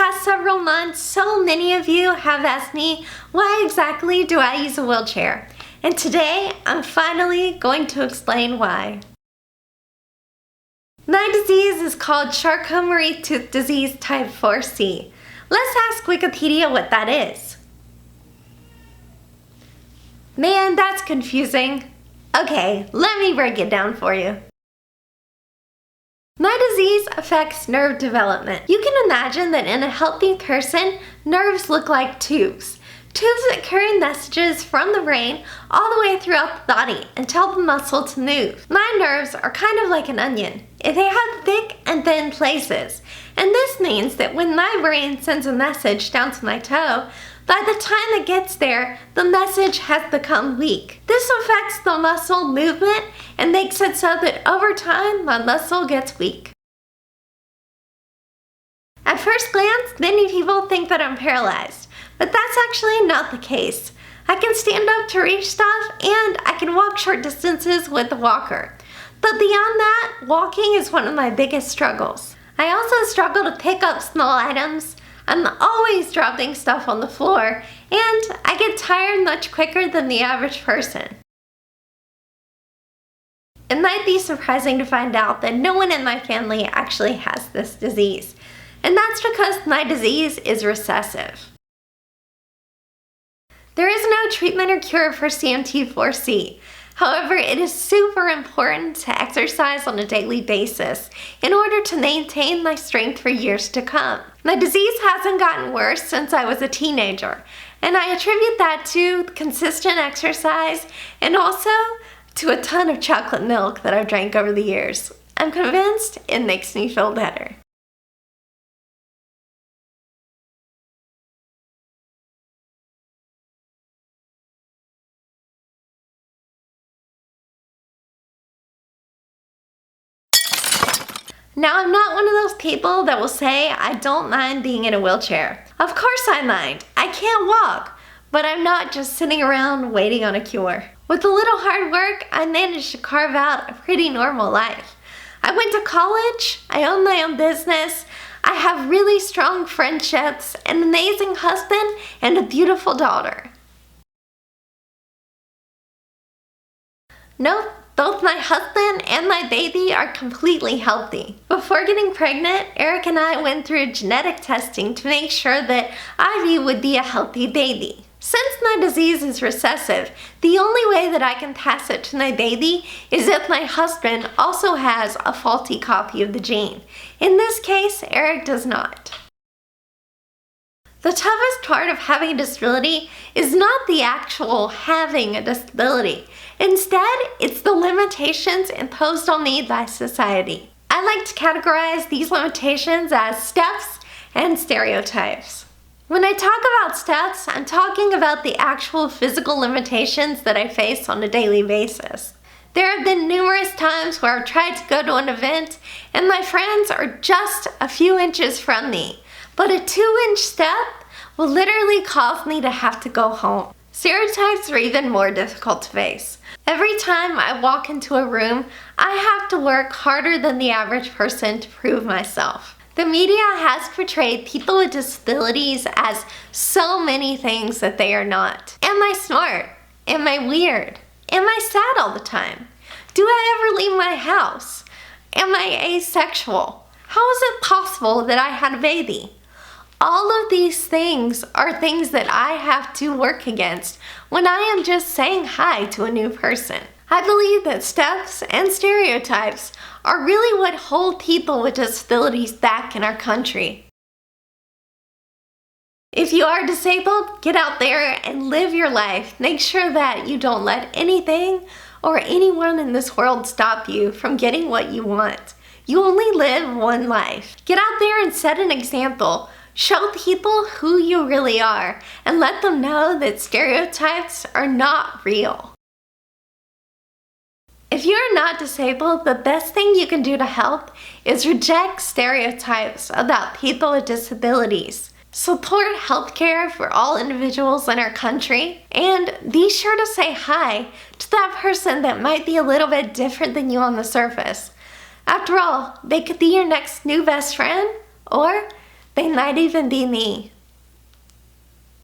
past several months, so many of you have asked me, why exactly do I use a wheelchair? And today, I'm finally going to explain why. My disease is called Charcot Marie Tooth disease type 4C. Let's ask Wikipedia what that is. Man, that's confusing. Okay, let me break it down for you. My disease affects nerve development. You can imagine that in a healthy person, nerves look like tubes. Tubes that carry messages from the brain all the way throughout the body and tell the muscle to move. My nerves are kind of like an onion. They have thick and thin places. And this means that when my brain sends a message down to my toe, by the time it gets there, the message has become weak. This affects the muscle movement and makes it so that over time, my muscle gets weak. At first glance, many people think that I'm paralyzed, but that's actually not the case. I can stand up to reach stuff and I can walk short distances with a walker. But beyond that, walking is one of my biggest struggles. I also struggle to pick up small items. I'm always dropping stuff on the floor, and I get tired much quicker than the average person. It might be surprising to find out that no one in my family actually has this disease, and that's because my disease is recessive. There is no treatment or cure for CMT4C. However, it is super important to exercise on a daily basis in order to maintain my strength for years to come. My disease hasn't gotten worse since I was a teenager, and I attribute that to consistent exercise and also to a ton of chocolate milk that I've drank over the years. I'm convinced it makes me feel better. Now, I'm not one of those people that will say I don't mind being in a wheelchair. Of course I mind. I can't walk, but I'm not just sitting around waiting on a cure. With a little hard work, I managed to carve out a pretty normal life. I went to college, I own my own business, I have really strong friendships, an amazing husband, and a beautiful daughter. Nope. Both my husband and my baby are completely healthy. Before getting pregnant, Eric and I went through genetic testing to make sure that Ivy would be a healthy baby. Since my disease is recessive, the only way that I can pass it to my baby is if my husband also has a faulty copy of the gene. In this case, Eric does not. The toughest part of having a disability is not the actual having a disability. Instead, it's the limitations imposed on me by society. I like to categorize these limitations as steps and stereotypes. When I talk about steps, I'm talking about the actual physical limitations that I face on a daily basis. There have been numerous times where I've tried to go to an event and my friends are just a few inches from me, but a 2-inch step will literally cause me to have to go home. Stereotypes are even more difficult to face. Every time I walk into a room, I have to work harder than the average person to prove myself. The media has portrayed people with disabilities as so many things that they are not. Am I smart? Am I weird? Am I sad all the time? Do I ever leave my house? Am I asexual? How is it possible that I had a baby? All of these things are things that I have to work against when I am just saying hi to a new person. I believe that steps and stereotypes are really what hold people with disabilities back in our country. If you are disabled, get out there and live your life. Make sure that you don't let anything or anyone in this world stop you from getting what you want. You only live one life. Get out there and set an example. Show people who you really are and let them know that stereotypes are not real. If you're not disabled, the best thing you can do to help is reject stereotypes about people with disabilities. Support healthcare for all individuals in our country, and be sure to say hi to that person that might be a little bit different than you on the surface. After all, they could be your next new best friend, or They might even be me.